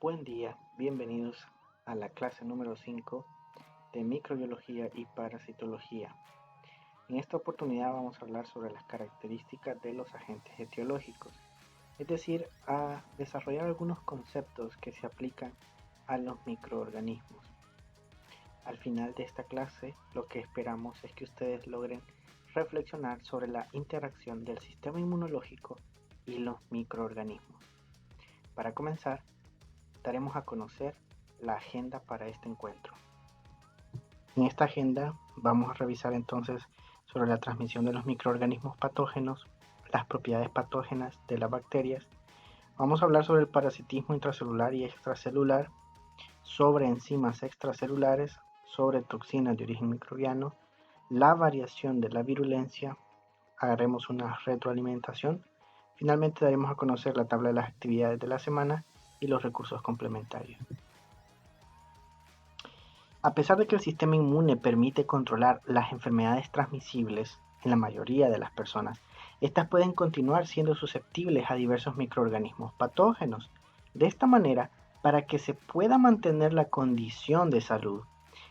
Buen día, bienvenidos a la clase número 5 de microbiología y parasitología. En esta oportunidad vamos a hablar sobre las características de los agentes etiológicos, es decir, a desarrollar algunos conceptos que se aplican a los microorganismos. Al final de esta clase, lo que esperamos es que ustedes logren reflexionar sobre la interacción del sistema inmunológico y los microorganismos. Para comenzar, daremos a conocer la agenda para este encuentro. En esta agenda vamos a revisar entonces sobre la transmisión de los microorganismos patógenos, las propiedades patógenas de las bacterias. Vamos a hablar sobre el parasitismo intracelular y extracelular, sobre enzimas extracelulares, sobre toxinas de origen microbiano, la variación de la virulencia, haremos una retroalimentación. Finalmente daremos a conocer la tabla de las actividades de la semana y los recursos complementarios. A pesar de que el sistema inmune permite controlar las enfermedades transmisibles en la mayoría de las personas, estas pueden continuar siendo susceptibles a diversos microorganismos patógenos. De esta manera, para que se pueda mantener la condición de salud,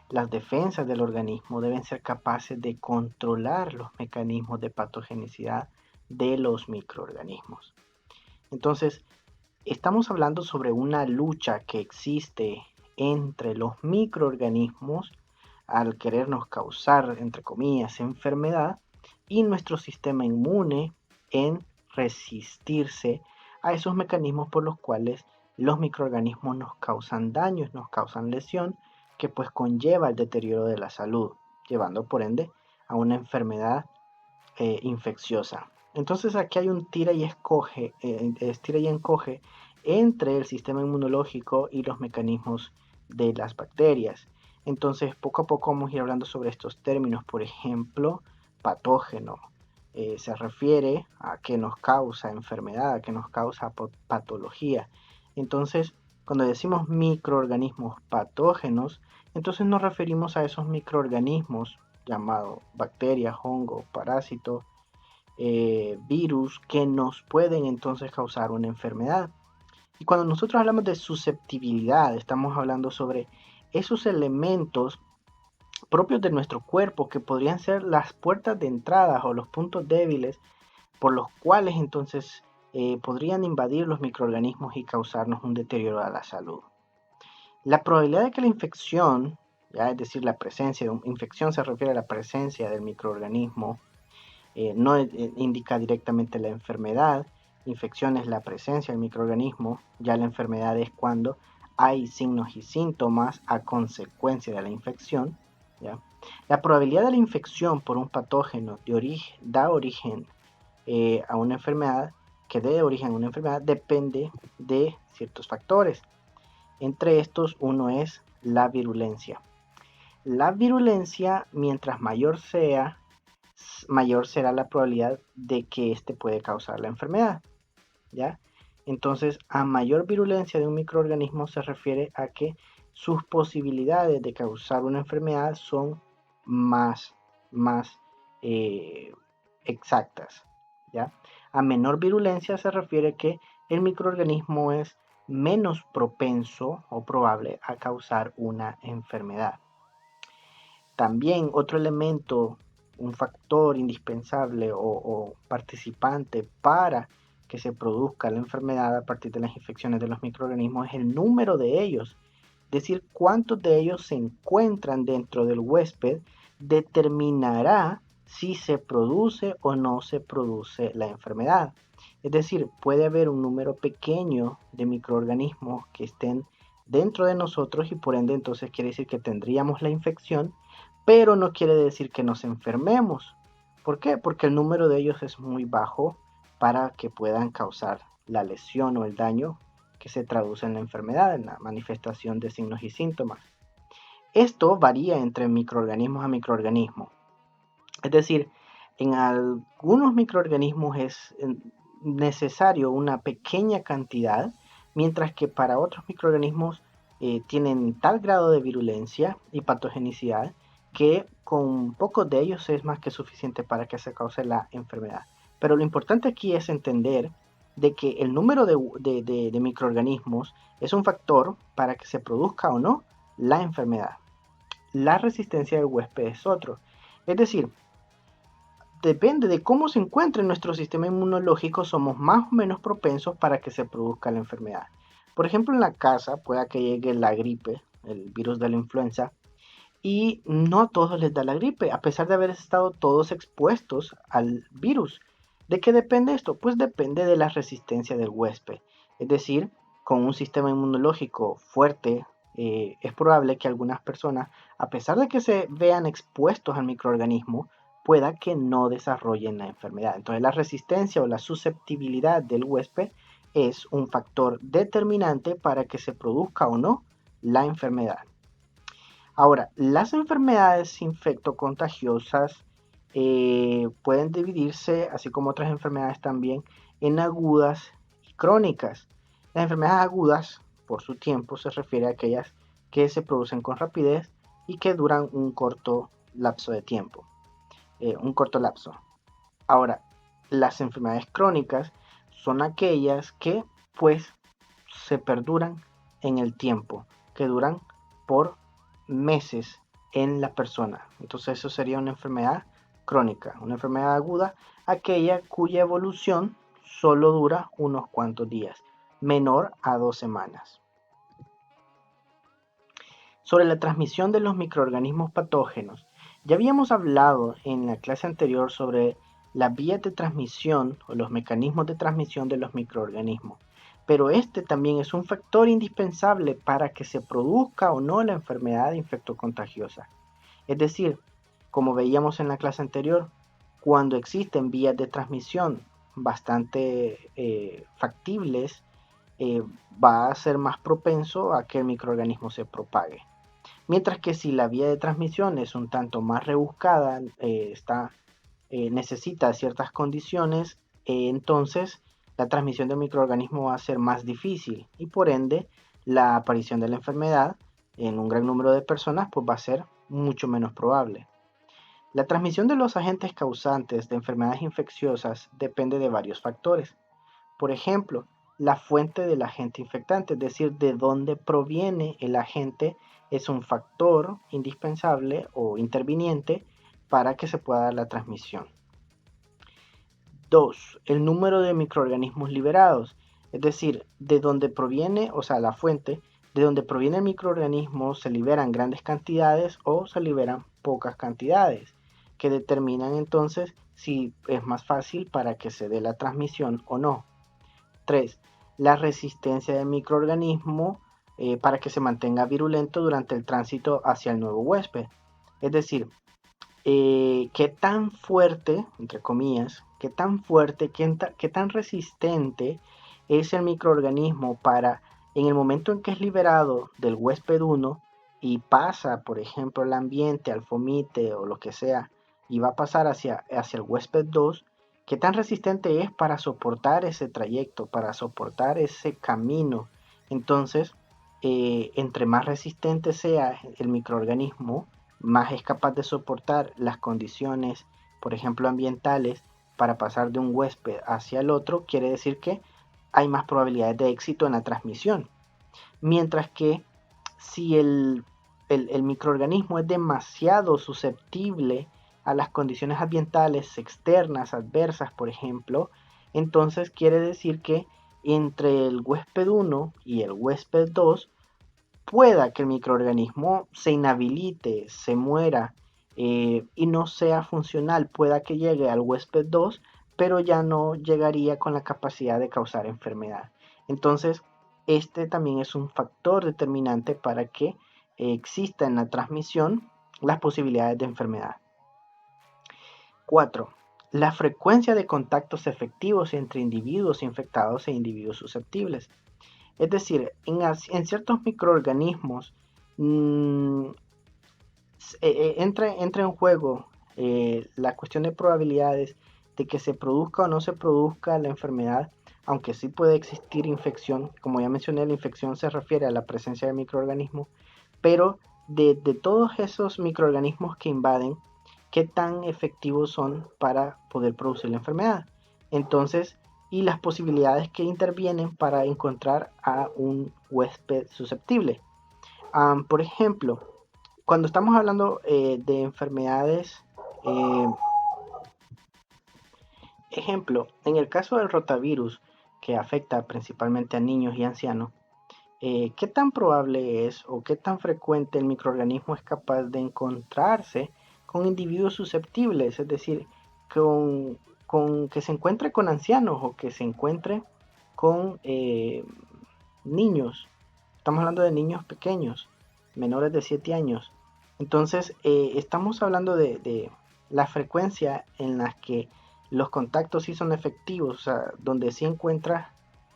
las defensas del organismo deben ser capaces de controlar los mecanismos de patogenicidad de los microorganismos. Entonces, estamos hablando sobre una lucha que existe entre los microorganismos al querernos causar, entre comillas, enfermedad, y nuestro sistema inmune en resistirse a esos mecanismos por los cuales los microorganismos nos causan daños, nos causan lesión, que pues conlleva el deterioro de la salud, llevando por ende a una enfermedad infecciosa. Entonces aquí hay un tira y encoge entre el sistema inmunológico y los mecanismos de las bacterias. Entonces poco a poco vamos a ir hablando sobre estos términos. Por ejemplo, patógeno se refiere a que nos causa enfermedad, a que nos causa patología. Entonces cuando decimos microorganismos patógenos, entonces nos referimos a esos microorganismos llamados bacterias, hongos, parásitos, virus que nos pueden entonces causar una enfermedad. Y cuando nosotros hablamos de susceptibilidad, estamos hablando sobre esos elementos propios de nuestro cuerpo que podrían ser las puertas de entrada o los puntos débiles por los cuales entonces podrían invadir los microorganismos y causarnos un deterioro a la salud. La probabilidad de que la infección, ya, es decir, la presencia de una infección se refiere a la presencia del microorganismo, no indica directamente la enfermedad. Infección es la presencia del microorganismo, ya la enfermedad es cuando hay signos y síntomas a consecuencia de la infección, ¿ya? La probabilidad de la infección por un patógeno da origen a una enfermedad, que dé origen a una enfermedad, depende de ciertos factores. Entre estos, uno es la virulencia. La virulencia, mientras mayor sea, mayor será la probabilidad de que éste puede causar la enfermedad, ¿ya? Entonces, a mayor virulencia de un microorganismo se refiere a que sus posibilidades de causar una enfermedad son más exactas, ¿ya? A menor virulencia se refiere que el microorganismo es menos propenso o probable a causar una enfermedad. También otro elemento, un factor indispensable o participante para que se produzca la enfermedad a partir de las infecciones de los microorganismos es el número de ellos. Es decir, cuántos de ellos se encuentran dentro del huésped determinará si se produce o no se produce la enfermedad. Es decir, puede haber un número pequeño de microorganismos que estén dentro de nosotros y por ende entonces quiere decir que tendríamos la infección, pero no quiere decir que nos enfermemos. ¿Por qué? Porque el número de ellos es muy bajo para que puedan causar la lesión o el daño que se traduce en la enfermedad, en la manifestación de signos y síntomas. Esto varía entre microorganismos a microorganismos. Es decir, en algunos microorganismos es necesario una pequeña cantidad, mientras que para otros microorganismos tienen tal grado de virulencia y patogenicidad que con pocos de ellos es más que suficiente para que se cause la enfermedad. Pero lo importante aquí es entender de que el número de microorganismos es un factor para que se produzca o no la enfermedad. La resistencia del huésped es otro. Es decir, depende de cómo se encuentre nuestro sistema inmunológico, somos más o menos propensos para que se produzca la enfermedad. Por ejemplo, en la casa pueda que llegue la gripe, el virus de la influenza, y no a todos les da la gripe, a pesar de haber estado todos expuestos al virus. ¿De qué depende esto? Pues depende de la resistencia del huésped. Es decir, con un sistema inmunológico fuerte, es probable que algunas personas, a pesar de que se vean expuestos al microorganismo, pueda que no desarrollen la enfermedad. Entonces la resistencia o la susceptibilidad del huésped es un factor determinante para que se produzca o no la enfermedad. Ahora, las enfermedades infectocontagiosas pueden dividirse, así como otras enfermedades también, en agudas y crónicas. Las enfermedades agudas, por su tiempo, se refiere a aquellas que se producen con rapidez y que duran un corto lapso de tiempo, un corto lapso. Ahora, las enfermedades crónicas son aquellas que, pues, se perduran en el tiempo, que duran por meses en la persona. Entonces eso sería una enfermedad crónica. Una enfermedad aguda, aquella cuya evolución solo dura unos cuantos días, menor a 2 semanas. Sobre la transmisión de los microorganismos patógenos, ya habíamos hablado en la clase anterior sobre las vías de transmisión o los mecanismos de transmisión de los microorganismos, pero este también es un factor indispensable para que se produzca o no la enfermedad infectocontagiosa. Es decir, como veíamos en la clase anterior, cuando existen vías de transmisión bastante factibles, va a ser más propenso a que el microorganismo se propague. Mientras que si la vía de transmisión es un tanto más rebuscada, necesita ciertas condiciones, entonces la transmisión del microorganismo va a ser más difícil y por ende la aparición de la enfermedad en un gran número de personas pues va a ser mucho menos probable. La transmisión de los agentes causantes de enfermedades infecciosas depende de varios factores. Por ejemplo, la fuente del agente infectante, es decir, de dónde proviene el agente, es un factor indispensable o interviniente para que se pueda dar la transmisión. 2. El número de microorganismos liberados, es decir, de dónde proviene, o sea, la fuente, de donde proviene el microorganismo, se liberan grandes cantidades o se liberan pocas cantidades, que determinan entonces si es más fácil para que se dé la transmisión o no. 3. La resistencia del microorganismo para que se mantenga virulento durante el tránsito hacia el nuevo huésped. Es decir, qué tan fuerte, entre comillas, qué tan fuerte, qué tan resistente es el microorganismo para, en el momento en que es liberado del huésped 1 y pasa, por ejemplo, al ambiente, al fomite o lo que sea, y va a pasar hacia el huésped 2, qué tan resistente es para soportar ese trayecto, para soportar ese camino. Entonces, entre más resistente sea el microorganismo, más es capaz de soportar las condiciones, por ejemplo, ambientales, para pasar de un huésped hacia el otro, quiere decir que hay más probabilidades de éxito en la transmisión. Mientras que si el microorganismo es demasiado susceptible a las condiciones ambientales externas, adversas, por ejemplo, entonces quiere decir que entre el huésped 1 y el huésped 2 pueda que el microorganismo se inhabilite, se muera y no sea funcional, pueda que llegue al huésped 2, pero ya no llegaría con la capacidad de causar enfermedad. Entonces, este también es un factor determinante para que exista en la transmisión las posibilidades de enfermedad. 4. La frecuencia de contactos efectivos entre individuos infectados e individuos susceptibles. Es decir, en ciertos microorganismos entra en juego la cuestión de probabilidades de que se produzca o no se produzca la enfermedad, aunque sí puede existir infección. Como ya mencioné, la infección se refiere a la presencia de microorganismos, pero de todos esos microorganismos que invaden, ¿qué tan efectivos son para poder producir la enfermedad? Entonces, y las posibilidades que intervienen para encontrar a un huésped susceptible. Por ejemplo, cuando estamos hablando de enfermedades, eh, ejemplo, en el caso del rotavirus, que afecta principalmente a niños y ancianos, ¿qué tan probable es o qué tan frecuente el microorganismo es capaz de encontrarse con individuos susceptibles? Es decir, con que se encuentre con ancianos o que se encuentre con niños. Estamos hablando de niños pequeños, menores de 7 años. Entonces, estamos hablando de la frecuencia en la que los contactos sí son efectivos, o sea, donde sí encuentra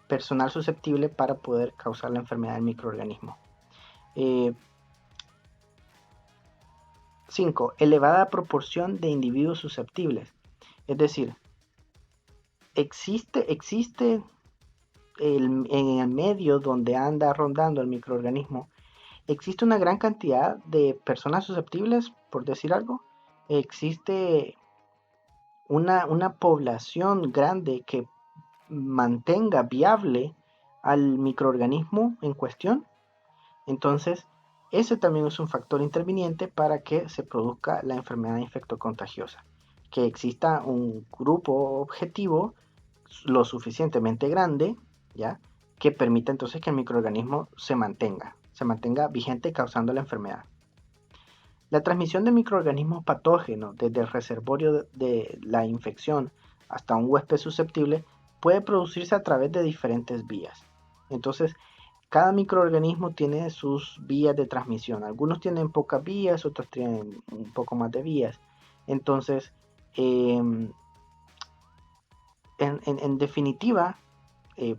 personal susceptible para poder causar la enfermedad del microorganismo. 5. Elevada proporción de individuos susceptibles. Es decir, existe en el medio donde anda rondando el microorganismo, existe una gran cantidad de personas susceptibles, por decir algo. Existe una población grande que mantenga viable al microorganismo en cuestión. Entonces, ese también es un factor interviniente para que se produzca la enfermedad infectocontagiosa. Que exista un grupo objetivo lo suficientemente grande, ¿ya? Que permita entonces que el microorganismo se mantenga vigente causando la enfermedad. La transmisión de microorganismos patógenos desde el reservorio de la infección hasta un huésped susceptible puede producirse a través de diferentes vías. Entonces, cada microorganismo tiene sus vías de transmisión. Algunos tienen pocas vías, otros tienen un poco más de vías. Entonces, en definitiva,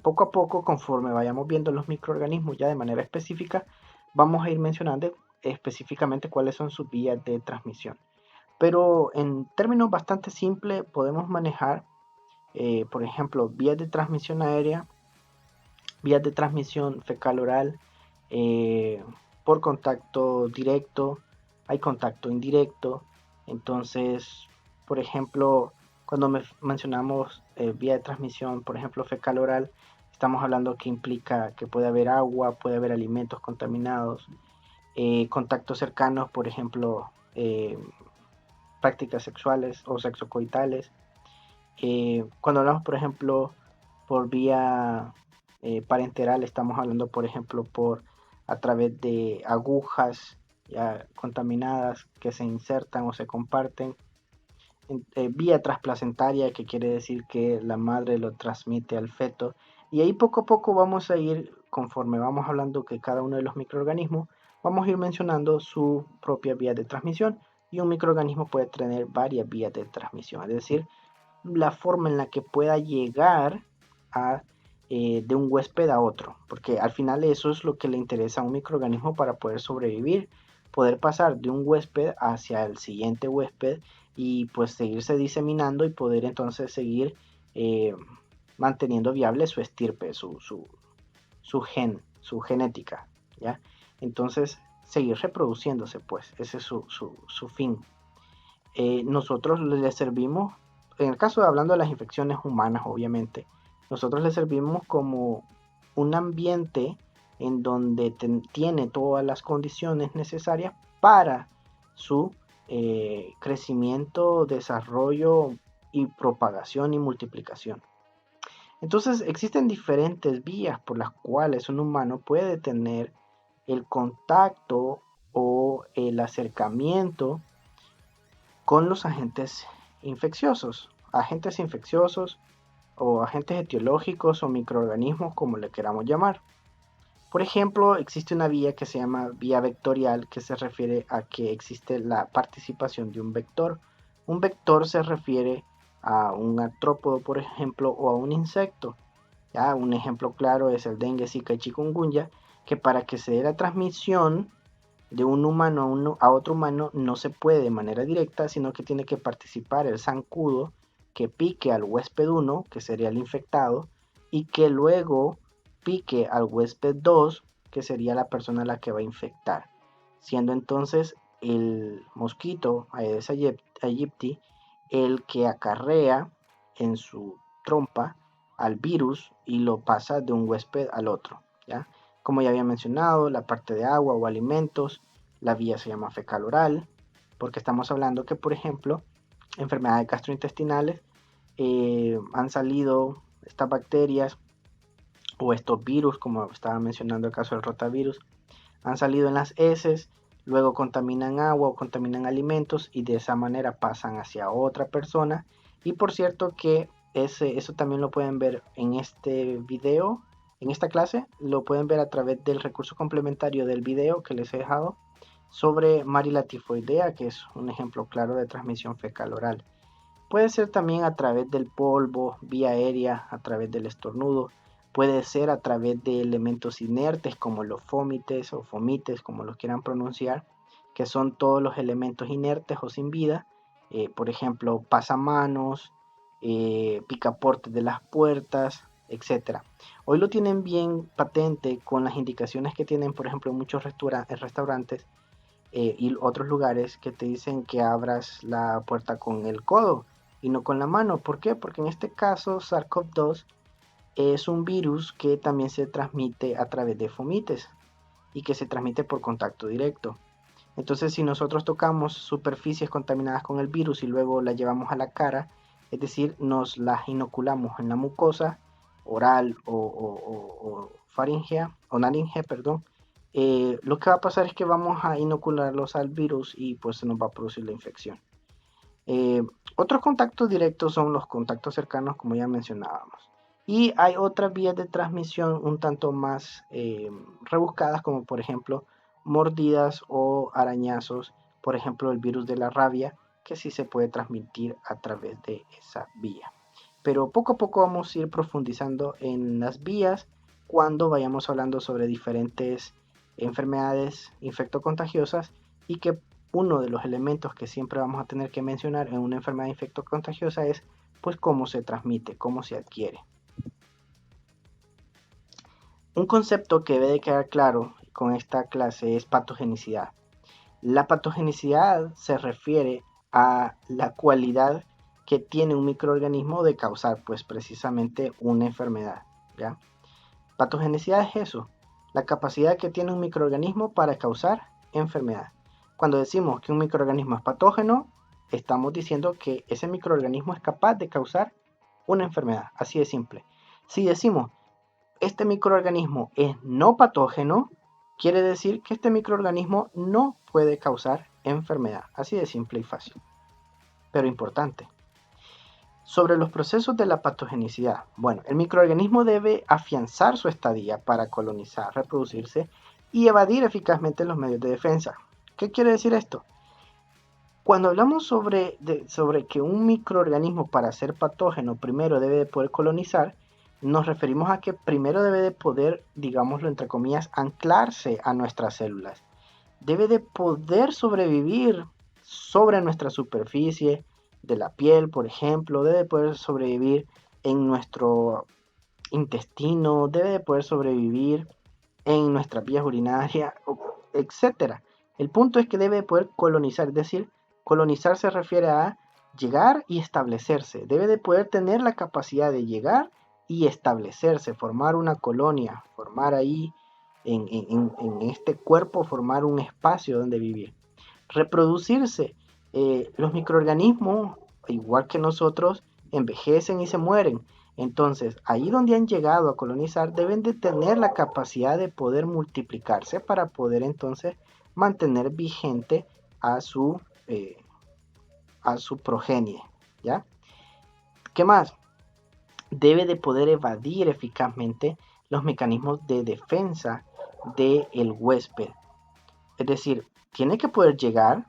poco a poco, conforme vayamos viendo los microorganismos ya de manera específica, vamos a ir mencionando específicamente cuáles son sus vías de transmisión. Pero en términos bastante simples podemos manejar, por ejemplo, vías de transmisión aérea, vías de transmisión fecal-oral, por contacto directo, hay contacto indirecto. Entonces, por ejemplo, cuando mencionamos vía de transmisión, por ejemplo, fecal-oral, estamos hablando que implica que puede haber agua, puede haber alimentos contaminados, contactos cercanos, por ejemplo, prácticas sexuales o sexocoitales. Cuando hablamos, por ejemplo, por vía parenteral, estamos hablando, por ejemplo, por a través de agujas ya contaminadas que se insertan o se comparten. Vía transplacentaria, que quiere decir que la madre lo transmite al feto. Y ahí poco a poco vamos a ir, conforme vamos hablando que cada uno de los microorganismos, vamos a ir mencionando su propia vía de transmisión. Y un microorganismo puede tener varias vías de transmisión, es decir, la forma en la que pueda llegar a, de un huésped a otro, porque al final eso es lo que le interesa a un microorganismo para poder sobrevivir, poder pasar de un huésped hacia el siguiente huésped y pues seguirse diseminando y poder entonces seguir manteniendo viable su estirpe, su genética, ¿ya? Entonces seguir reproduciéndose, pues ese es su fin. Nosotros le servimos, en el caso de hablando de las infecciones humanas, obviamente, nosotros le servimos como un ambiente en donde tiene todas las condiciones necesarias para su crecimiento, desarrollo y propagación y multiplicación. Entonces existen diferentes vías por las cuales un humano puede tener el contacto o el acercamiento con los agentes infecciosos o agentes etiológicos o microorganismos, como le queramos llamar. Por ejemplo, existe una vía que se llama vía vectorial, que se refiere a que existe la participación de un vector. Un vector se refiere a un artrópodo, por ejemplo, o a un insecto. Ya, un ejemplo claro es el dengue, zika y chikungunya, que para que se dé la transmisión de un humano a otro humano no se puede de manera directa, sino que tiene que participar el zancudo que pique al huésped 1, que sería el infectado, y que luego pique al huésped 2, que sería la persona a la que va a infectar, siendo entonces el mosquito Aedes aegypti el que acarrea en su trompa al virus y lo pasa de un huésped al otro, ¿ya? Como ya había mencionado, la parte de agua o alimentos, la vía se llama fecal oral, porque estamos hablando que, por ejemplo, enfermedades gastrointestinales han salido estas bacterias o estos virus, como estaba mencionando el caso del rotavirus, han salido en las heces, luego contaminan agua o contaminan alimentos y de esa manera pasan hacia otra persona. Y por cierto que eso también lo pueden ver en este video, en esta clase, lo pueden ver a través del recurso complementario del video que les he dejado sobre Marila tifoidea, que es un ejemplo claro de transmisión fecal oral. Puede ser también a través del polvo, vía aérea, a través del estornudo. Puede ser a través de elementos inertes como los fomites o fomites, como los quieran pronunciar, que son todos los elementos inertes o sin vida. Por ejemplo, pasamanos, picaportes de las puertas, etc. Hoy lo tienen bien patente con las indicaciones que tienen, por ejemplo, en muchos restaurantes y otros lugares que te dicen que abras la puerta con el codo y no con la mano. ¿Por qué? Porque en este caso SARS-CoV-2 es un virus que también se transmite a través de fomites y que se transmite por contacto directo. Entonces, si nosotros tocamos superficies contaminadas con el virus y luego las llevamos a la cara, es decir, nos las inoculamos en la mucosa oral o faringea o naringea, perdón, lo que va a pasar es que vamos a inocularlos al virus y pues se nos va a producir la infección. Eh, Otros contactos directos son los contactos cercanos, como ya mencionábamos. Y hay otras vías de transmisión un tanto más rebuscadas, como por ejemplo mordidas o arañazos, por ejemplo el virus de la rabia, que sí se puede transmitir a través de esa vía. Pero poco a poco vamos a ir profundizando en las vías cuando vayamos hablando sobre diferentes enfermedades infectocontagiosas y que uno de los elementos que siempre vamos a tener que mencionar en una enfermedad infectocontagiosa es pues cómo se transmite, cómo se adquiere. Un concepto que debe de quedar claro con esta clase es patogenicidad. La patogenicidad se refiere a la cualidad que tiene un microorganismo de causar pues precisamente una enfermedad, ¿ya? Patogenicidad es eso, la capacidad que tiene un microorganismo para causar enfermedad. Cuando decimos que un microorganismo es patógeno, estamos diciendo que ese microorganismo es capaz de causar una enfermedad, así de simple. Si decimos este microorganismo es no patógeno, quiere decir que este microorganismo no puede causar enfermedad, así de simple y fácil. Pero importante, sobre los procesos de la patogenicidad. Bueno, el microorganismo debe afianzar su estadía para colonizar, reproducirse y evadir eficazmente los medios de defensa. ¿Qué quiere decir esto? Cuando hablamos sobre que un microorganismo para ser patógeno primero debe de poder colonizar, nos referimos a que primero debe de poder, digámoslo entre comillas, anclarse a nuestras células. Debe de poder sobrevivir sobre nuestra superficie de la piel, por ejemplo, debe de poder sobrevivir en nuestro intestino, debe de poder sobrevivir en nuestras vías urinarias, etc. El punto es que debe de poder colonizar, es decir, colonizar se refiere a llegar y establecerse, debe de poder tener la capacidad de llegar y establecerse, formar una colonia, formar ahí en este cuerpo, formar un espacio donde vivir. Reproducirse, los microorganismos, igual que nosotros, envejecen y se mueren. Entonces, ahí donde han llegado a colonizar, deben de tener la capacidad de poder multiplicarse para poder entonces mantener vigente a eh, a su progenie, ¿ya? ¿Qué más? Debe de poder evadir eficazmente los mecanismos de defensa del huésped. Es decir, tiene que poder llegar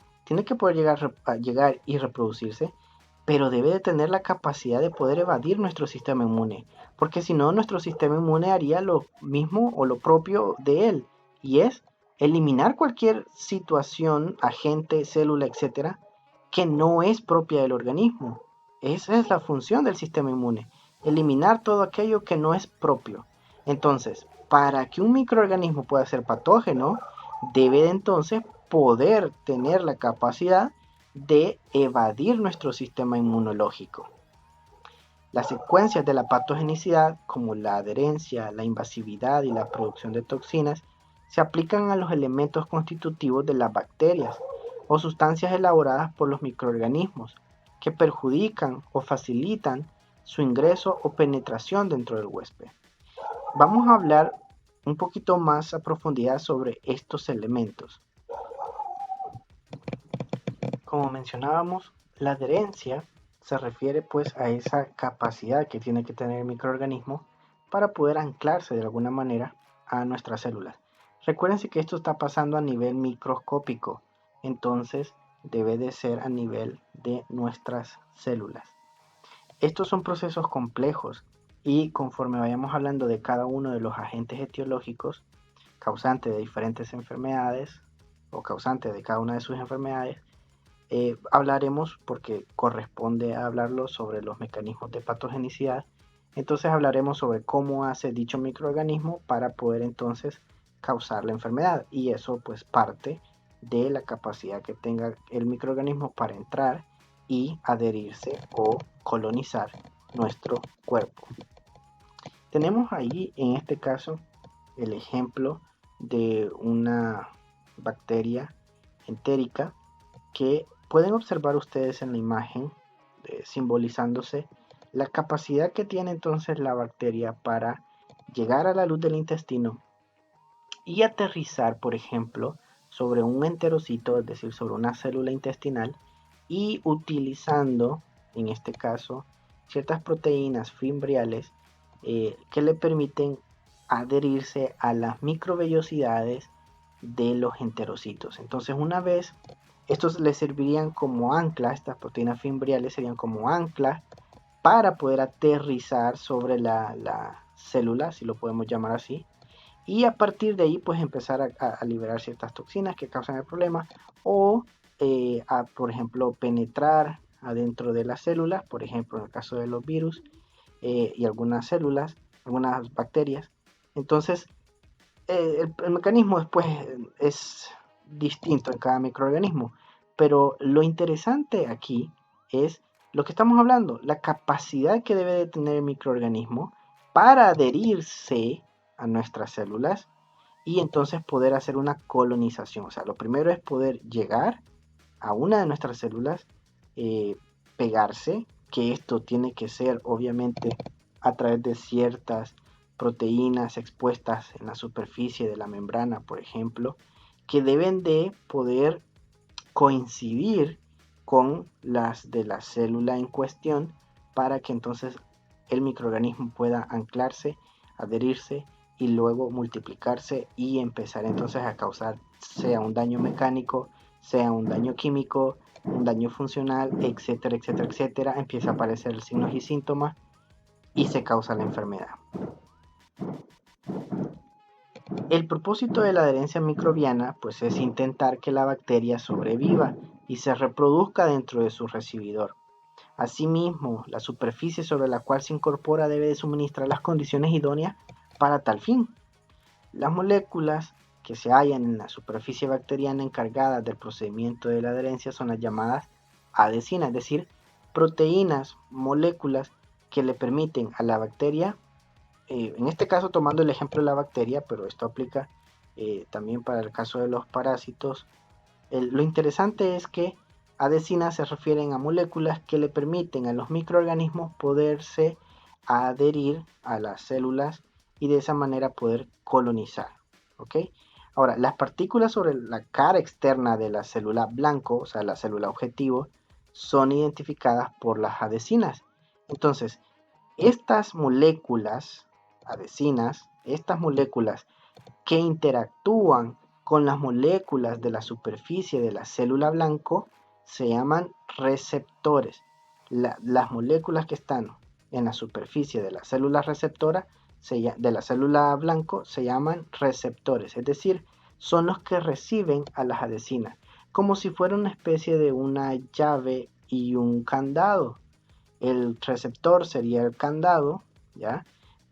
y reproducirse, pero debe de tener la capacidad de poder evadir nuestro sistema inmune, porque si no, nuestro sistema inmune haría lo mismo o lo propio de él, y es eliminar cualquier situación, agente, célula, etcétera, que no es propia del organismo. Esa es la función del sistema inmune, eliminar todo aquello que no es propio. Entonces, para que un microorganismo pueda ser patógeno, debe de entonces poder tener la capacidad de evadir nuestro sistema inmunológico. Las secuencias de la patogenicidad, como la adherencia, la invasividad y la producción de toxinas, se aplican a los elementos constitutivos de las bacterias o sustancias elaboradas por los microorganismos que perjudican o facilitan su ingreso o penetración dentro del huésped. Vamos a hablar un poquito más a profundidad sobre estos elementos. Como mencionábamos, la adherencia se refiere pues a esa capacidad que tiene que tener el microorganismo para poder anclarse de alguna manera a nuestras células. Recuérdense que esto está pasando a nivel microscópico, entonces debe de ser a nivel de nuestras células. Estos son procesos complejos y conforme vayamos hablando de cada uno de los agentes etiológicos causantes de diferentes enfermedades o causantes de cada una de sus enfermedades, hablaremos, porque corresponde hablarlo, sobre los mecanismos de patogenicidad. Entonces hablaremos sobre cómo hace dicho microorganismo para poder entonces causar la enfermedad, y eso pues parte de la capacidad que tenga el microorganismo para entrar y adherirse o colonizar nuestro cuerpo. Tenemos ahí en este caso el ejemplo de una bacteria entérica que pueden observar ustedes en la imagen, simbolizándose la capacidad que tiene entonces la bacteria para llegar a la luz del intestino y aterrizar, por ejemplo, sobre un enterocito, es decir, sobre una célula intestinal, y utilizando, en este caso, ciertas proteínas fimbriales que le permiten adherirse a las microvellosidades de los enterocitos. Entonces, una vez estos le servirían como ancla, estas proteínas fimbriales serían como ancla para poder aterrizar sobre la célula, si lo podemos llamar así, y a partir de ahí pues empezar a liberar ciertas toxinas que causan el problema, o por ejemplo, penetrar adentro de las células, por ejemplo, en el caso de los virus y algunas células, algunas bacterias. Entonces, el mecanismo después es distinto en cada microorganismo, pero lo interesante aquí es lo que estamos hablando, la capacidad que debe de tener el microorganismo para adherirse a nuestras células y entonces poder hacer una colonización. O sea, lo primero es poder llegar a una de nuestras células, pegarse, que esto tiene que ser obviamente a través de ciertas proteínas expuestas en la superficie de la membrana, por ejemplo, que deben de poder coincidir con las de la célula en cuestión para que entonces el microorganismo pueda anclarse, adherirse y luego multiplicarse y empezar entonces a causar sea un daño mecánico, sea un daño químico, un daño funcional, etcétera, etcétera, etcétera. Empieza a aparecer signos y síntomas y se causa la enfermedad. El propósito de la adherencia microbiana pues es intentar que la bacteria sobreviva y se reproduzca dentro de su recibidor. Asimismo, la superficie sobre la cual se incorpora debe de suministrar las condiciones idóneas para tal fin. Las moléculas que se hallan en la superficie bacteriana encargadas del procedimiento de la adherencia son las llamadas adhesinas, es decir, proteínas, moléculas que le permiten a la bacteria, en este caso tomando el ejemplo de la bacteria, pero esto aplica también para el caso de los parásitos. Lo interesante es que adhesinas se refieren a moléculas que le permiten a los microorganismos poderse adherir a las células y de esa manera poder colonizar. ¿Ok? Ahora, las partículas sobre la cara externa de la célula blanco, o sea, la célula objetivo, son identificadas por las adhesinas. Entonces, estas moléculas, adhesinas, estas moléculas que interactúan con las moléculas de la superficie de la célula blanco se llaman receptores. Las moléculas que están en la superficie de la célula receptora, de la célula blanco, se llaman receptores, es decir, son los que reciben a las adhesinas, como si fuera una especie de una llave y un candado. El receptor sería el candado, ¿ya?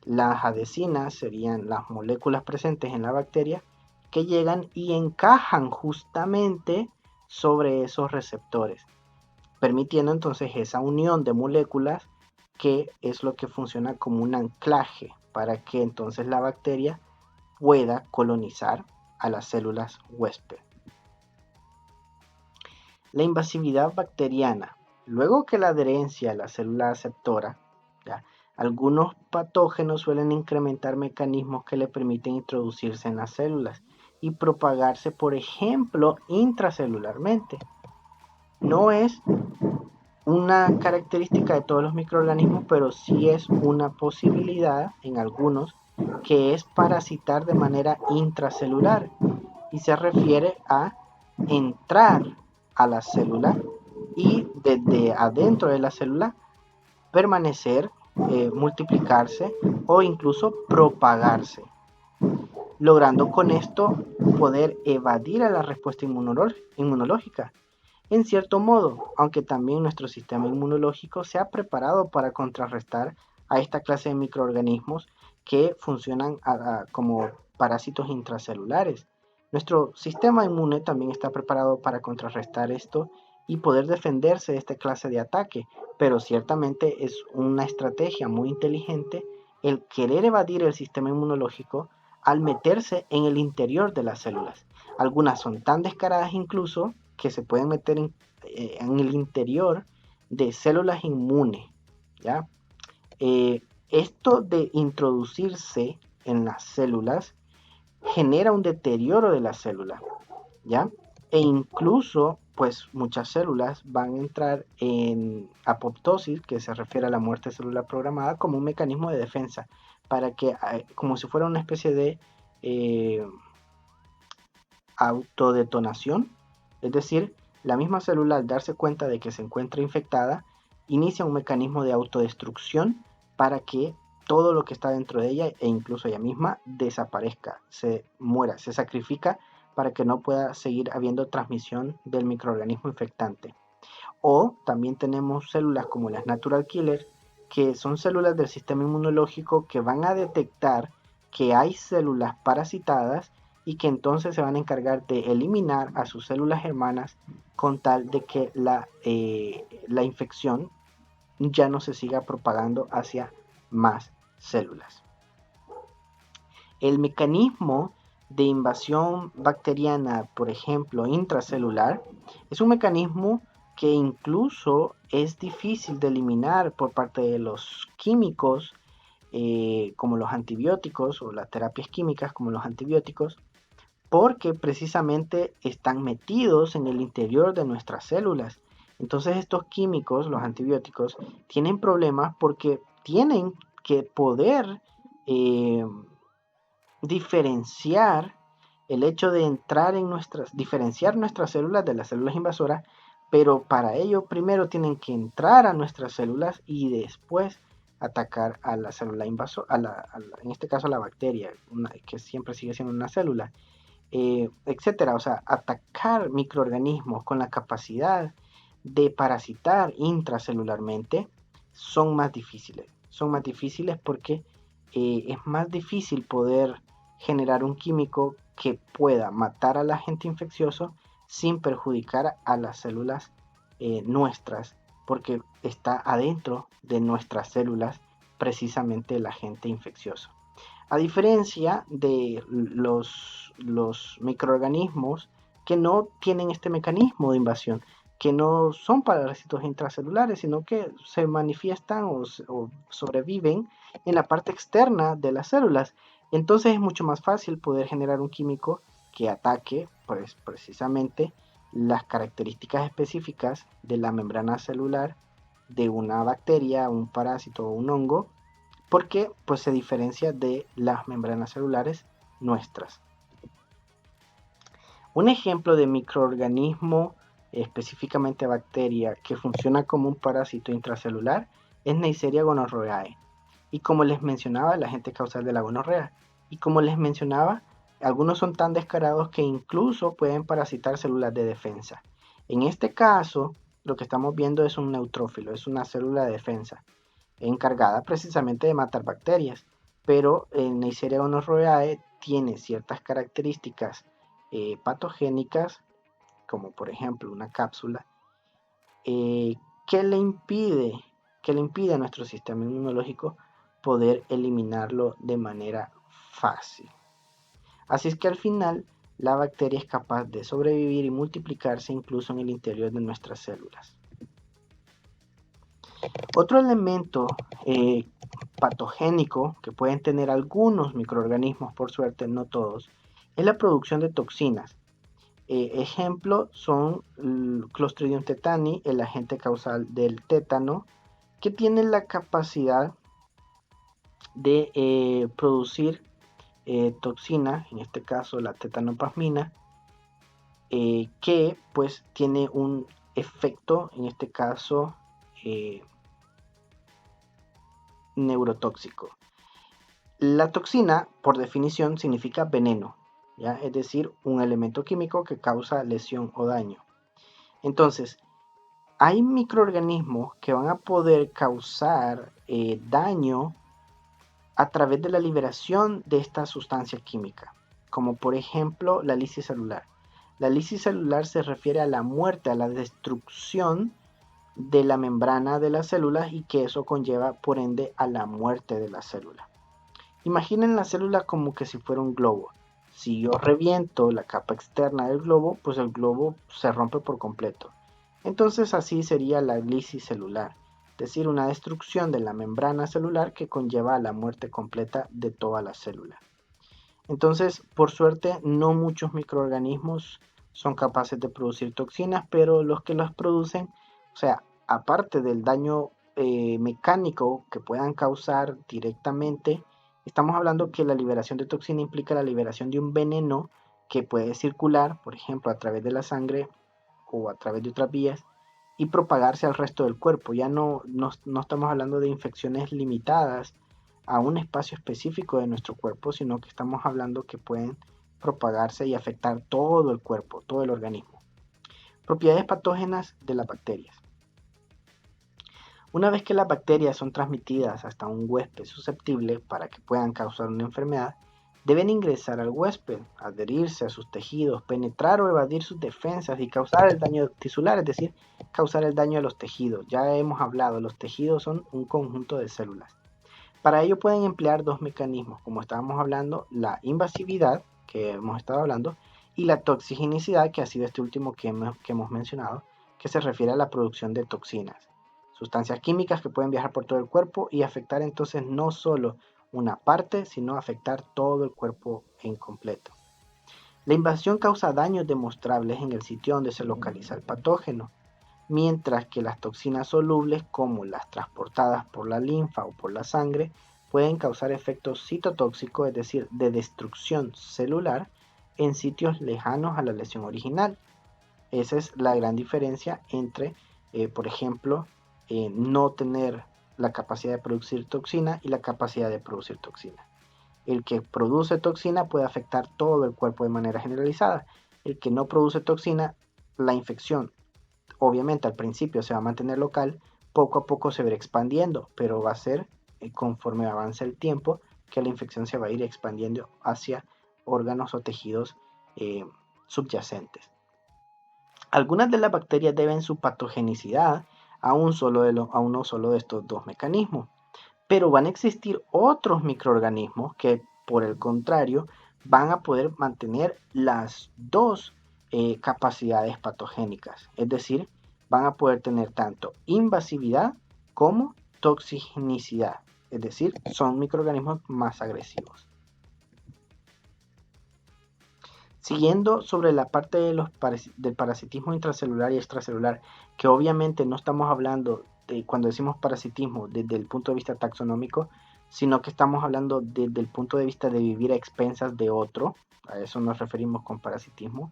Las adhesinas serían las moléculas presentes en la bacteria que llegan y encajan justamente sobre esos receptores, permitiendo entonces esa unión de moléculas que es lo que funciona como un anclaje para que entonces la bacteria pueda colonizar a las células huésped. La invasividad bacteriana. Luego que la adherencia a la célula aceptora, ¿ya? Algunos patógenos suelen incrementar mecanismos que le permiten introducirse en las células y propagarse, por ejemplo, intracelularmente. No es una característica de todos los microorganismos, pero sí es una posibilidad en algunos, que es parasitar de manera intracelular y se refiere a entrar a la célula y desde adentro de la célula permanecer, multiplicarse o incluso propagarse, logrando con esto poder evadir a la respuesta inmunológica. En cierto modo, aunque también nuestro sistema inmunológico se ha preparado para contrarrestar a esta clase de microorganismos que funcionan como parásitos intracelulares. Nuestro sistema inmune también está preparado para contrarrestar esto y poder defenderse de esta clase de ataque, pero ciertamente es una estrategia muy inteligente el querer evadir el sistema inmunológico al meterse en el interior de las células. Algunas son tan descaradas incluso que se pueden meter en el interior de células inmunes, ¿ya? Esto de introducirse en las células genera un deterioro de la célula, ¿ya? E incluso, pues muchas células van a entrar en apoptosis, que se refiere a la muerte celular programada, como un mecanismo de defensa, para que, como si fuera una especie de eh, autodetonación, es decir, la misma célula al darse cuenta de que se encuentra infectada, inicia un mecanismo de autodestrucción para que todo lo que está dentro de ella e incluso ella misma desaparezca, se muera, se sacrifica para que no pueda seguir habiendo transmisión del microorganismo infectante. O también tenemos células como las natural killers, que son células del sistema inmunológico que van a detectar que hay células parasitadas y que entonces se van a encargar de eliminar a sus células hermanas con tal de que la infección ya no se siga propagando hacia más células. El mecanismo de invasión bacteriana, por ejemplo, intracelular, es un mecanismo que incluso es difícil de eliminar por parte de los químicos, como los antibióticos, o las terapias químicas como los antibióticos, porque precisamente están metidos en el interior de nuestras células. Entonces estos químicos, los antibióticos, tienen problemas porque tienen que poder eh, diferenciar el hecho de entrar en diferenciar nuestras células de las células invasoras, pero para ello primero tienen que entrar a nuestras células y después atacar a la célula invasora, en este caso a la bacteria, que siempre sigue siendo una célula, etcétera. O sea, atacar microorganismos con la capacidad de parasitar intracelularmente son más difíciles. Son más difíciles porque es más difícil poder generar un químico que pueda matar al agente infeccioso sin perjudicar a las células nuestras, porque está adentro de nuestras células precisamente el agente infeccioso. A diferencia de los microorganismos que no tienen este mecanismo de invasión, que no son parásitos intracelulares, sino que se manifiestan o sobreviven en la parte externa de las células. Entonces es mucho más fácil poder generar un químico que ataque, pues, precisamente las características específicas de la membrana celular de una bacteria, un parásito o un hongo, porque pues se diferencia de las membranas celulares nuestras. Un ejemplo de microorganismo, específicamente bacteria, que funciona como un parásito intracelular es Neisseria gonorrhoeae. Y como les mencionaba, el agente causal de la gonorrea. Y como les mencionaba, algunos son tan descarados que incluso pueden parasitar células de defensa. En este caso, lo que estamos viendo es un neutrófilo, es una célula de defensa encargada precisamente de matar bacterias, pero Neisseria gonorrhoeae tiene ciertas características patogénicas, como por ejemplo una cápsula, que le impide que le impide a nuestro sistema inmunológico poder eliminarlo de manera fácil. Así es que al final la bacteria es capaz de sobrevivir y multiplicarse incluso en el interior de nuestras células. Otro elemento patogénico que pueden tener algunos microorganismos, por suerte no todos, es la producción de toxinas. Ejemplo son Clostridium tetani, el agente causal del tétano, que tiene la capacidad de producir toxina, en este caso la tetanoplasmina, que pues tiene un efecto, en este caso neurotóxico. La toxina, por definición, significa veneno, ¿ya? Es decir, un elemento químico que causa lesión o daño. Entonces, hay microorganismos que van a poder causar daño a través de la liberación de esta sustancia química, como por ejemplo la lisis celular. La lisis celular se refiere a la muerte, a la destrucción de la membrana de las células y que eso conlleva por ende a la muerte de la célula. Imaginen la célula como que si fuera un globo. Si yo reviento la capa externa del globo, pues el globo se rompe por completo. Entonces así sería la lisis celular, es decir, una destrucción de la membrana celular que conlleva a la muerte completa de toda la célula. Entonces, por suerte, no muchos microorganismos son capaces de producir toxinas, pero los que las producen, o sea, aparte del daño mecánico que puedan causar directamente, estamos hablando que la liberación de toxina implica la liberación de un veneno que puede circular, por ejemplo, a través de la sangre o a través de otras vías y propagarse al resto del cuerpo. Ya no estamos hablando de infecciones limitadas a un espacio específico de nuestro cuerpo, sino que estamos hablando que pueden propagarse y afectar todo el cuerpo, todo el organismo. Propiedades patógenas de las bacterias. Una vez que las bacterias son transmitidas hasta un huésped susceptible para que puedan causar una enfermedad, deben ingresar al huésped, adherirse a sus tejidos, penetrar o evadir sus defensas y causar el daño tisular, es decir, causar el daño a los tejidos. Ya hemos hablado, los tejidos son un conjunto de células. Para ello pueden emplear dos mecanismos, como estábamos hablando, la invasividad, que hemos estado hablando, y la toxigenicidad, que ha sido este último que hemos mencionado, que se refiere a la producción de toxinas, sustancias químicas que pueden viajar por todo el cuerpo y afectar entonces no solo una parte, sino afectar todo el cuerpo en completo. La invasión causa daños demostrables en el sitio donde se localiza el patógeno, mientras que las toxinas solubles, como las transportadas por la linfa o por la sangre, pueden causar efectos citotóxicos, es decir, de destrucción celular, en sitios lejanos a la lesión original. Esa es la gran diferencia entre, por ejemplo, no tener la capacidad de producir toxina y la capacidad de producir toxina. El que produce toxina puede afectar todo el cuerpo de manera generalizada. El que no produce toxina, la infección obviamente al principio se va a mantener local, poco a poco se va a ir expandiendo, pero va a ser conforme avance el tiempo que la infección se va a ir expandiendo hacia órganos o tejidos subyacentes. Algunas de las bacterias deben su patogenicidad a uno solo de estos dos mecanismos, pero van a existir otros microorganismos que por el contrario van a poder mantener las dos capacidades patogénicas, es decir, van a poder tener tanto invasividad como toxinicidad, es decir, son microorganismos más agresivos. Siguiendo sobre la parte del parasitismo intracelular y extracelular, que obviamente no estamos hablando de, cuando decimos parasitismo desde el punto de vista taxonómico, sino que estamos hablando desde el punto de vista de vivir a expensas de otro, a eso nos referimos con parasitismo.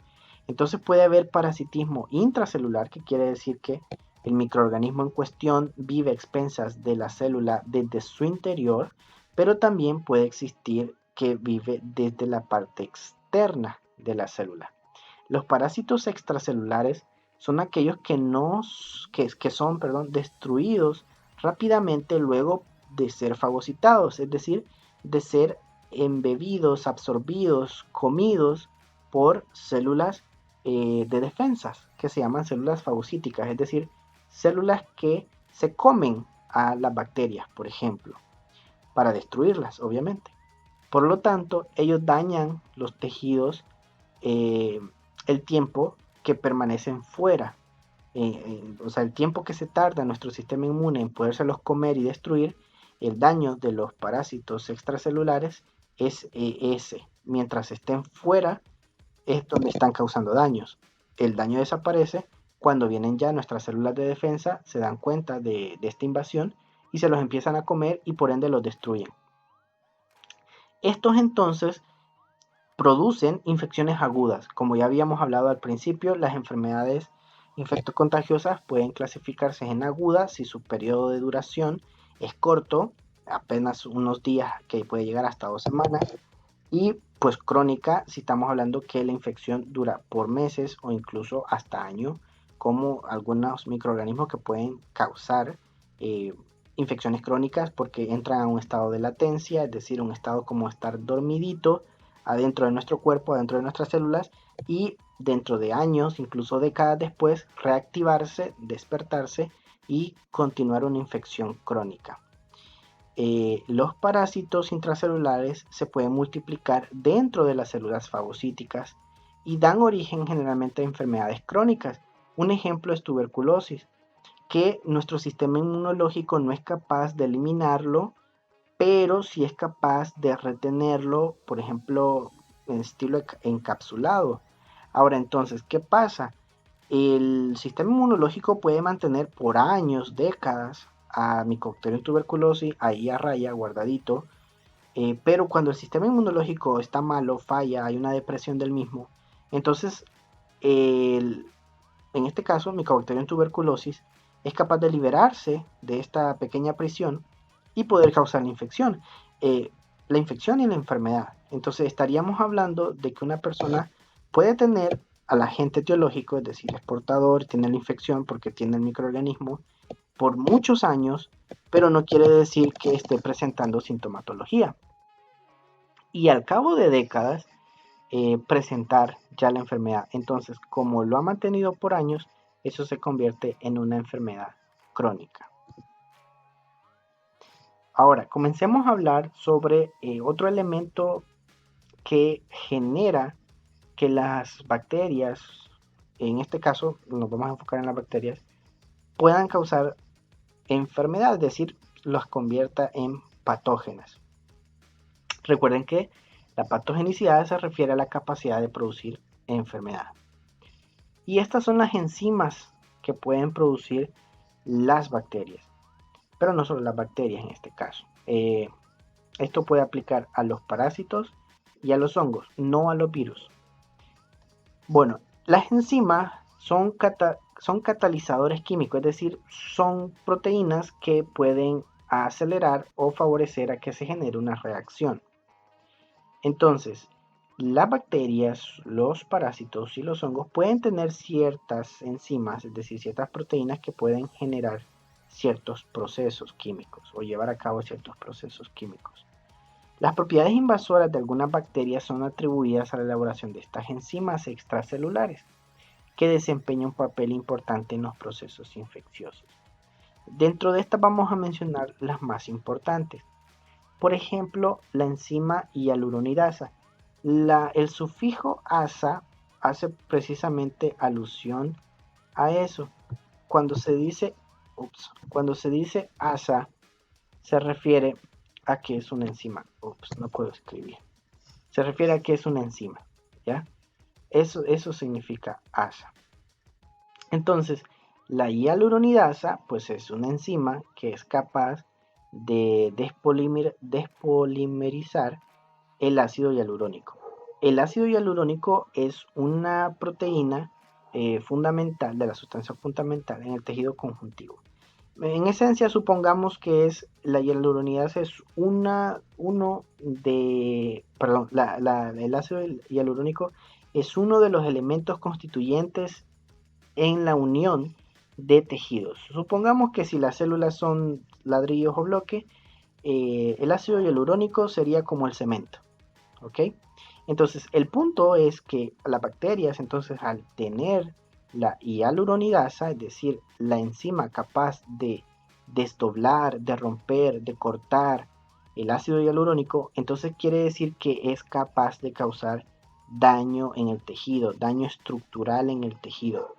Entonces puede haber parasitismo intracelular, que quiere decir que el microorganismo en cuestión vive a expensas de la célula desde su interior, pero también puede existir que vive desde la parte externa de la célula. Los parásitos extracelulares son aquellos que son destruidos rápidamente luego de ser fagocitados, es decir, de ser embebidos, absorbidos, comidos por células de defensas, que se llaman células fagocíticas, es decir, células que se comen a las bacterias, por ejemplo, para destruirlas, obviamente. Por lo tanto, ellos dañan los tejidos el tiempo que permanecen fuera. O sea, el tiempo que se tarda nuestro sistema inmune en podérselos comer y destruir, el daño de los parásitos extracelulares es ese. Mientras estén fuera, es donde están causando daños. El daño desaparece cuando vienen ya nuestras células de defensa, se dan cuenta de esta invasión y se los empiezan a comer y por ende los destruyen. Estos entonces producen infecciones agudas. Como ya habíamos hablado al principio, las enfermedades infectocontagiosas pueden clasificarse en agudas si su periodo de duración es corto, apenas unos días, que puede llegar hasta 2 semanas, y pues crónica si estamos hablando que la infección dura por meses o incluso hasta años, como algunos microorganismos que pueden causar infecciones crónicas porque entran a un estado de latencia, es decir, un estado como estar dormidito adentro de nuestro cuerpo, adentro de nuestras células, y dentro de años, incluso décadas después, reactivarse, despertarse y continuar una infección crónica. Los parásitos intracelulares se pueden multiplicar dentro de las células fagocíticas y dan origen generalmente a enfermedades crónicas. Un ejemplo es tuberculosis, que nuestro sistema inmunológico no es capaz de eliminarlo, pero sí es capaz de retenerlo, por ejemplo, en estilo encapsulado. Ahora entonces, ¿qué pasa? El sistema inmunológico puede mantener por años, décadas, a Mycobacterium tuberculosis ahí a raya, guardadito, pero cuando el sistema inmunológico está malo, falla, hay una depresión del mismo, entonces en este caso Mycobacterium tuberculosis es capaz de liberarse de esta pequeña prisión y poder causar la infección y la enfermedad. Entonces estaríamos hablando de que una persona puede tener al agente etiológico, es decir, es portador, tiene la infección porque tiene el microorganismo por muchos años, pero no quiere decir que esté presentando sintomatología. Y al cabo de décadas, presentar ya la enfermedad. Entonces, como lo ha mantenido por años, eso se convierte en una enfermedad crónica. Ahora, comencemos a hablar sobre otro elemento que genera que las bacterias, en este caso nos vamos a enfocar en las bacterias, puedan causar enfermedad, es decir, las convierta en patógenas. Recuerden que la patogenicidad se refiere a la capacidad de producir enfermedad. Y estas son las enzimas que pueden producir las bacterias, pero no solo las bacterias en este caso. Esto puede aplicar a los parásitos y a los hongos, no a los virus. Bueno, las enzimas son catalizadores químicos, es decir, son proteínas que pueden acelerar o favorecer a que se genere una reacción. Entonces, las bacterias, los parásitos y los hongos pueden tener ciertas enzimas, es decir, ciertas proteínas que pueden generar ciertos procesos químicos o llevar a cabo ciertos procesos químicos. Las propiedades invasoras de algunas bacterias son atribuidas a la elaboración de estas enzimas extracelulares, que desempeñan un papel importante en los procesos infecciosos. Dentro de estas vamos a mencionar las más importantes. Por ejemplo, la enzima hialuronidasa. El sufijo asa hace precisamente alusión a eso. Cuando se dice asa, se refiere a que es una enzima. No puedo escribir. Se refiere a que es una enzima, ¿ya? Eso significa asa. Entonces, la hialuronidasa, pues es una enzima que es capaz de despolimerizar el ácido hialurónico. El ácido hialurónico es una proteína fundamental, de la sustancia fundamental en el tejido conjuntivo. En esencia, supongamos que la hialuronidasa es el ácido hialurónico es uno de los elementos constituyentes en la unión de tejidos. Supongamos que si las células son ladrillos o bloques, el ácido hialurónico sería como el cemento, ¿ok? Entonces, el punto es que las bacterias, entonces, al tener la hialuronidasa, es decir, la enzima capaz de desdoblar, de romper, de cortar el ácido hialurónico, entonces quiere decir que es capaz de causar daño en el tejido, daño estructural en el tejido,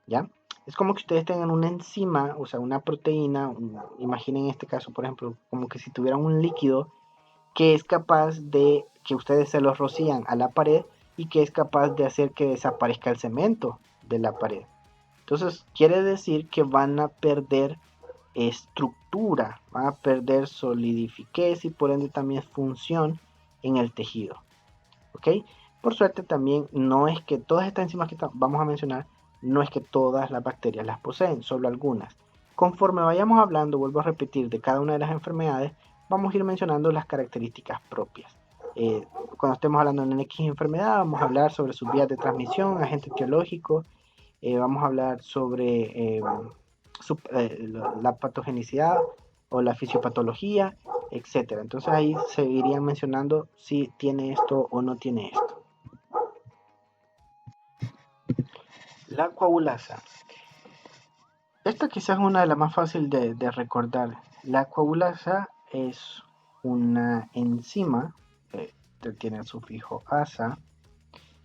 ¿ya? Es como que ustedes tengan una enzima, o sea, una proteína, imaginen en este caso, por ejemplo, como que si tuvieran un líquido que es capaz de que ustedes se los rocían a la pared y que es capaz de hacer que desaparezca el cemento de la pared. Entonces, quiere decir que van a perder estructura, van a perder solidifiquez y por ende también función en el tejido. ¿Ok? Por suerte también no es que todas estas enzimas que vamos a mencionar, no es que todas las bacterias las poseen, solo algunas. Conforme vayamos hablando, vuelvo a repetir, de cada una de las enfermedades, vamos a ir mencionando las características propias. Cuando estemos hablando de una X enfermedad, vamos a hablar sobre sus vías de transmisión, agentes etiológicos, vamos a hablar sobre la patogenicidad o la fisiopatología, etcétera. Entonces ahí seguirían mencionando si tiene esto o no tiene esto. La coagulasa. Esta quizás es una de las más fáciles de recordar. La coagulasa es una enzima que tiene el sufijo asa,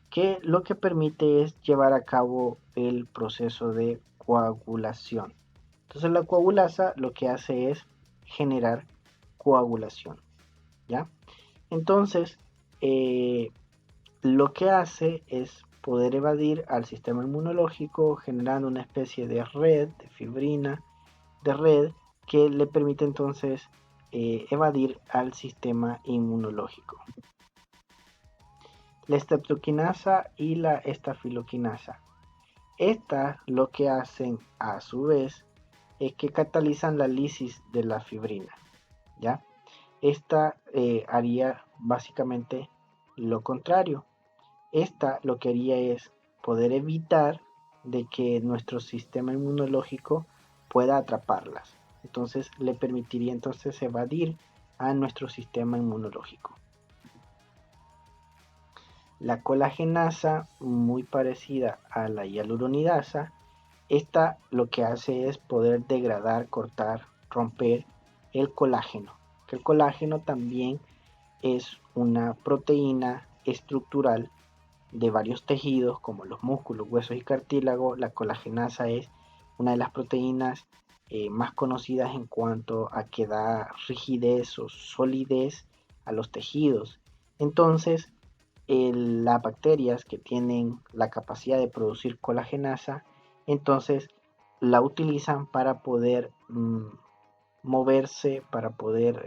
que lo que permite es llevar a cabo el proceso de coagulación. Entonces la coagulasa lo que hace es generar coagulación, ¿ya? Entonces, lo que hace es poder evadir al sistema inmunológico generando una especie de red, de fibrina, de red, que le permite entonces evadir al sistema inmunológico. La streptokinasa y la estafiloquinasa. Estas lo que hacen a su vez es que catalizan la lisis de la fibrina, ¿ya? Esta haría básicamente lo contrario. Esta lo que haría es poder evitar de que nuestro sistema inmunológico pueda atraparlas. Entonces le permitiría entonces evadir a nuestro sistema inmunológico. La colagenasa, muy parecida a la hialuronidasa, esta lo que hace es poder degradar, cortar, romper el colágeno. Que el colágeno también es una proteína estructural de varios tejidos como los músculos, huesos y cartílago. La colagenasa es una de las proteínas más conocidas en cuanto a que da rigidez o solidez a los tejidos. Entonces, las bacterias que tienen la capacidad de producir colagenasa, entonces la utilizan para poder moverse, para poder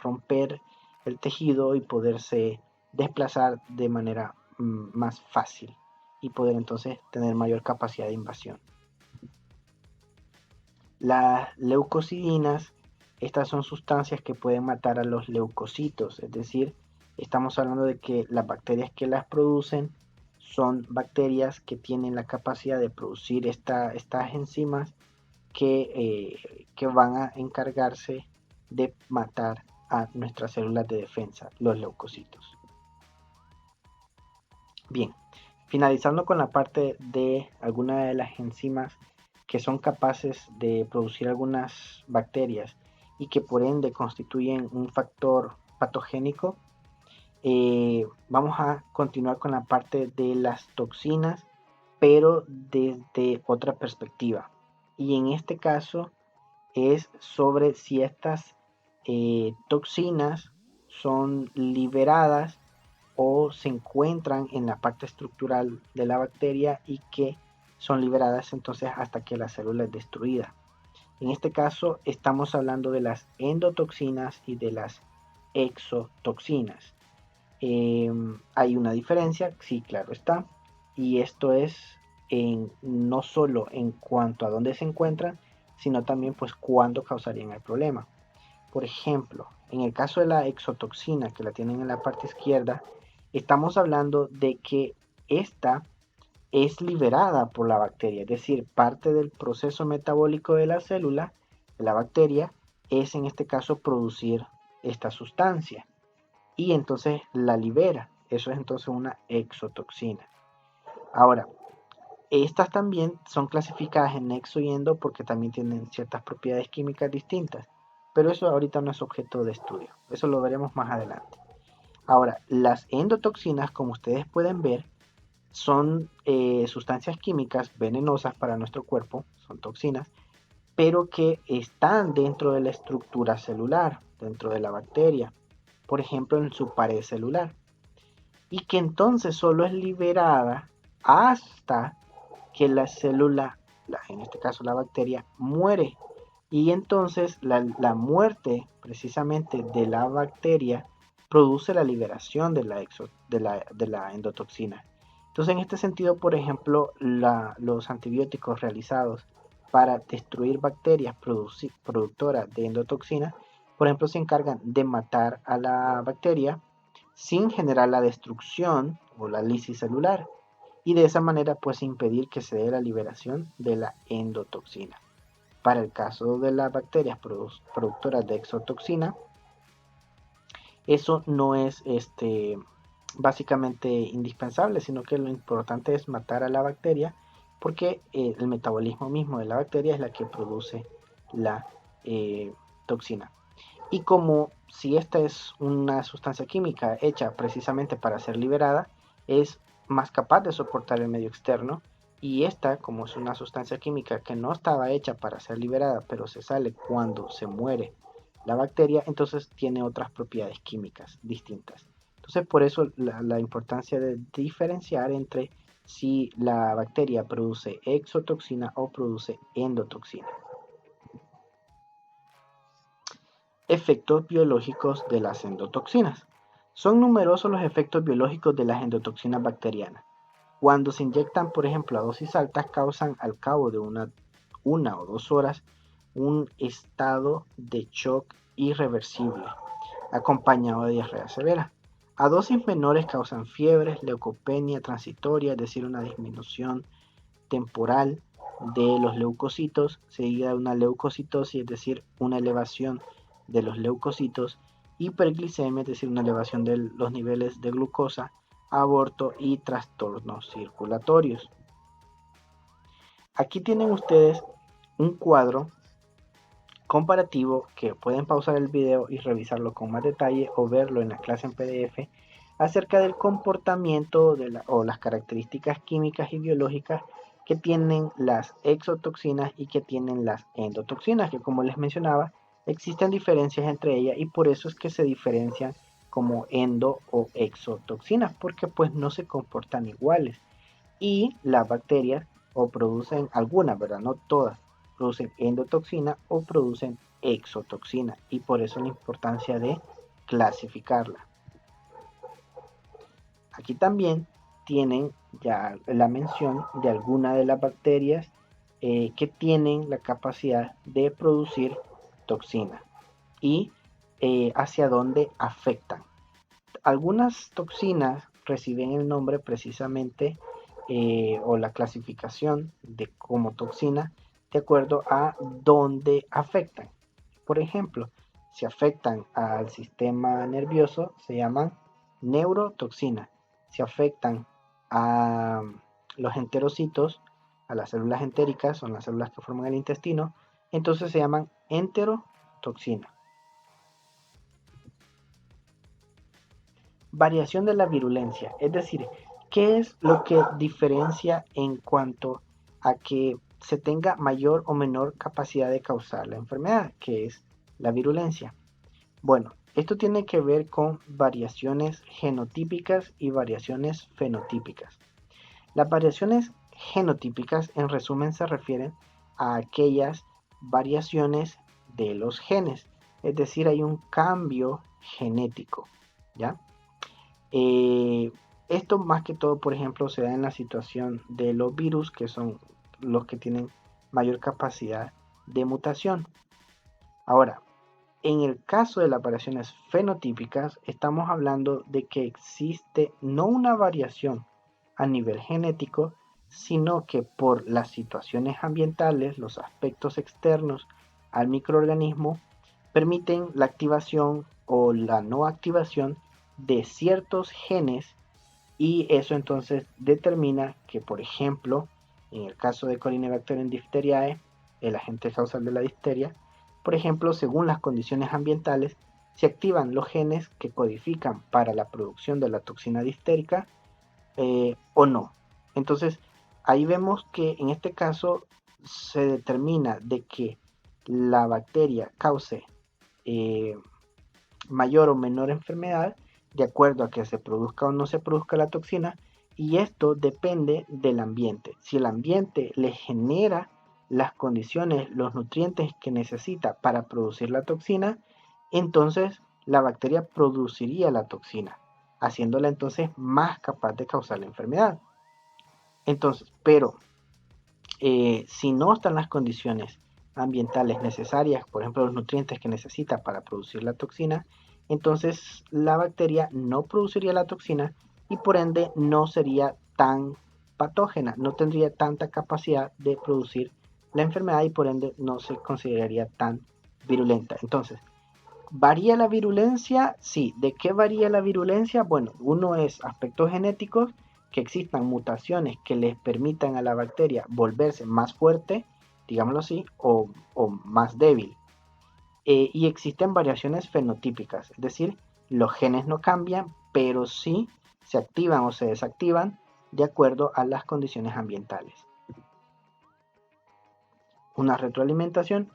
romper el tejido y poderse desplazar de manera más fácil y poder entonces tener mayor capacidad de invasión. Las leucocidinas, estas son sustancias que pueden matar a los leucocitos, es decir, estamos hablando de que las bacterias que las producen son bacterias que tienen la capacidad de producir estas enzimas que van a encargarse de matar a nuestras células de defensa, los leucocitos. Bien, finalizando con la parte de algunas de las enzimas que son capaces de producir algunas bacterias y que por ende constituyen un factor patogénico, vamos a continuar con la parte de las toxinas, pero desde otra perspectiva. Y en este caso es sobre si estas toxinas son liberadas o se encuentran en la parte estructural de la bacteria y que son liberadas entonces hasta que la célula es destruida. En este caso estamos hablando de las endotoxinas y de las exotoxinas. Hay una diferencia, sí, claro está, y esto es no solo en cuanto a dónde se encuentran, sino también pues cuándo causarían el problema. Por ejemplo, en el caso de la exotoxina, que la tienen en la parte izquierda, estamos hablando de que esta es liberada por la bacteria, es decir, parte del proceso metabólico de la célula, de la bacteria, es en este caso producir esta sustancia y entonces la libera. Eso es entonces una exotoxina. Ahora, Estas también son clasificadas en exo y endo porque también tienen ciertas propiedades químicas distintas, pero eso ahorita no es objeto de estudio, eso lo veremos más adelante. Ahora, las endotoxinas, como ustedes pueden ver, son sustancias químicas venenosas para nuestro cuerpo, son toxinas, pero que están dentro de la estructura celular, dentro de la bacteria, por ejemplo en su pared celular, y que entonces solo es liberada hasta que la célula, en este caso la bacteria, muere. Y entonces la muerte precisamente de la bacteria produce la liberación de la endotoxina. Entonces en este sentido, por ejemplo, los antibióticos realizados para destruir bacterias productoras de endotoxina, por ejemplo, se encargan de matar a la bacteria sin generar la destrucción o la lisis celular y de esa manera pues impedir que se dé la liberación de la endotoxina. Para el caso de las bacterias productoras de exotoxina, eso no es básicamente indispensable, sino que lo importante es matar a la bacteria porque el metabolismo mismo de la bacteria es la que produce la toxina. Y como si esta es una sustancia química hecha precisamente para ser liberada, es más capaz de soportar el medio externo. Y esta, como es una sustancia química que no estaba hecha para ser liberada, pero se sale cuando se muere la bacteria, entonces tiene otras propiedades químicas distintas. Entonces por eso la importancia de diferenciar entre si la bacteria produce exotoxina o produce endotoxina. Efectos biológicos de las endotoxinas. Son numerosos los efectos biológicos de las endotoxinas bacterianas. Cuando se inyectan, por ejemplo, a dosis altas, causan al cabo de una o 2 horas un estado de shock irreversible, acompañado de diarrea severa. A dosis menores causan fiebres, leucopenia transitoria, es decir, una disminución temporal de los leucocitos, seguida de una leucocitosis, es decir, una elevación de los leucocitos, hiperglicemia, es decir, una elevación de los niveles de glucosa, aborto y trastornos circulatorios. Aquí tienen ustedes un cuadro comparativo que pueden pausar el video y revisarlo con más detalle o verlo en la clase en PDF acerca del comportamiento o las características químicas y biológicas que tienen las exotoxinas y que tienen las endotoxinas, que como les mencionaba, existen diferencias entre ellas y por eso es que se diferencian como endo o exotoxinas, porque pues no se comportan iguales. Y las bacterias o producen algunas, ¿verdad? No todas, producen endotoxina o producen exotoxina y por eso la importancia de clasificarla. Aquí también tienen ya la mención de algunas de las bacterias que tienen la capacidad de producir toxina y hacia dónde afectan. Algunas toxinas reciben el nombre precisamente o la clasificación de como toxina de acuerdo a dónde afectan. Por ejemplo, si afectan al sistema nervioso, se llaman neurotoxinas. Si afectan a los enterocitos, a las células entéricas, son las células que forman el intestino, entonces se llaman enterotoxinas. Variación de la virulencia, es decir, ¿qué es lo que diferencia en cuanto a que se tenga mayor o menor capacidad de causar la enfermedad, que es la virulencia? Bueno, esto tiene que ver con variaciones genotípicas y variaciones fenotípicas. Las variaciones genotípicas, en resumen, se refieren a aquellas variaciones de los genes, es decir, hay un cambio genético, ¿ya? Esto más que todo, por ejemplo, se da en la situación de los virus, que son los que tienen mayor capacidad de mutación. Ahora, en el caso de las variaciones fenotípicas, estamos hablando de que existe no una variación a nivel genético, sino que por las situaciones ambientales, los aspectos externos al microorganismo, permiten la activación o la no activación de ciertos genes y eso entonces determina que, por ejemplo, En el caso de Corynebacterium diphtheriae, el agente causal de la difteria, por ejemplo, según las condiciones ambientales, se activan los genes que codifican para la producción de la toxina diftérica o no. Entonces, ahí vemos que en este caso se determina de que la bacteria cause mayor o menor enfermedad de acuerdo a que se produzca o no se produzca la toxina, y esto depende del ambiente. Si el ambiente le genera las condiciones, los nutrientes que necesita para producir la toxina, entonces la bacteria produciría la toxina, haciéndola entonces más capaz de causar la enfermedad. Entonces, pero si no están las condiciones ambientales necesarias, por ejemplo los nutrientes que necesita para producir la toxina, entonces la bacteria no produciría la toxina y por ende no sería tan patógena, no tendría tanta capacidad de producir la enfermedad y por ende no se consideraría tan virulenta. Entonces, ¿varía la virulencia? Sí. ¿De qué varía la virulencia? Bueno, uno es aspectos genéticos, que existan mutaciones que les permitan a la bacteria volverse más fuerte, digámoslo así, o más débil. Y existen variaciones fenotípicas, es decir, los genes no cambian, pero sí se activan o se desactivan de acuerdo a las condiciones ambientales. Una retroalimentación.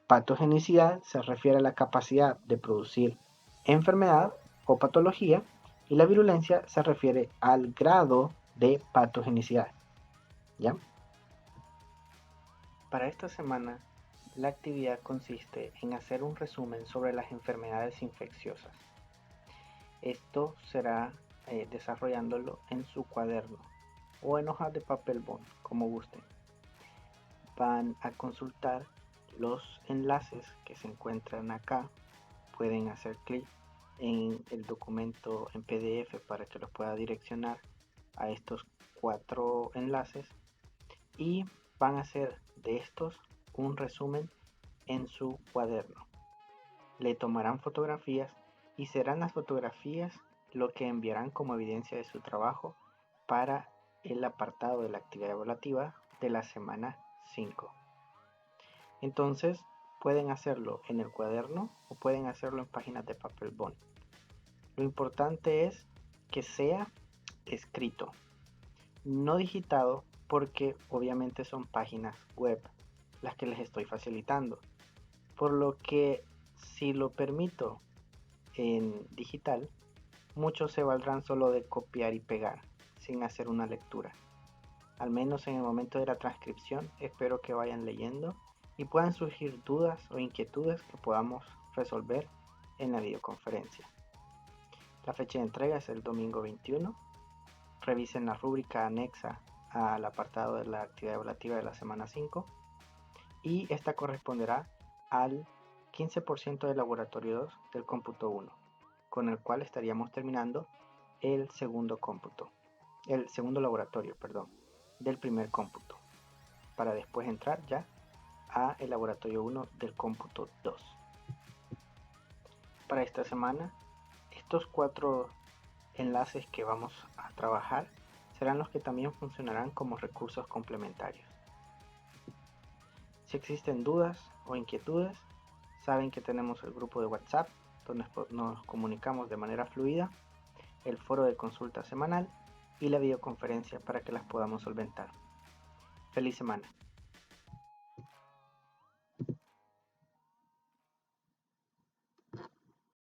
Patogenicidad se refiere a la capacidad de producir enfermedad o patología, y la virulencia se refiere al grado de patogenicidad. ¿Ya? Para esta semana, la actividad consiste en hacer un resumen sobre las enfermedades infecciosas. Esto será desarrollándolo en su cuaderno o en hojas de papel bond, como gusten. Van a consultar los enlaces que se encuentran acá. Pueden hacer clic en el documento en PDF para que los pueda direccionar a estos 4 enlaces y van a hacer de estos un resumen en su cuaderno. Le tomarán fotografías y serán las fotografías lo que enviarán como evidencia de su trabajo para el apartado de la actividad evaluativa de la semana 5. Entonces pueden hacerlo en el cuaderno o pueden hacerlo en páginas de papel bond. Lo importante es que sea escrito, no digitado, porque obviamente son páginas web las que les estoy facilitando. Por lo que si lo permito en digital, muchos se valdrán solo de copiar y pegar sin hacer una lectura. Al menos en el momento de la transcripción, espero que vayan leyendo y puedan surgir dudas o inquietudes que podamos resolver en la videoconferencia. La fecha de entrega es el domingo 21. Revisen la rúbrica anexa al apartado de la actividad evaluativa de la semana 5 y esta corresponderá al 15% del laboratorio 2 del cómputo 1, con el cual estaríamos terminando el segundo laboratorio, del primer cómputo, para después entrar ya a el laboratorio 1 del cómputo 2. Para esta semana, estos 4 enlaces que vamos a trabajar serán los que también funcionarán como recursos complementarios. Si existen dudas o inquietudes, saben que tenemos el grupo de WhatsApp donde nos comunicamos de manera fluida, el foro de consulta semanal y la videoconferencia para que las podamos solventar. ¡Feliz semana!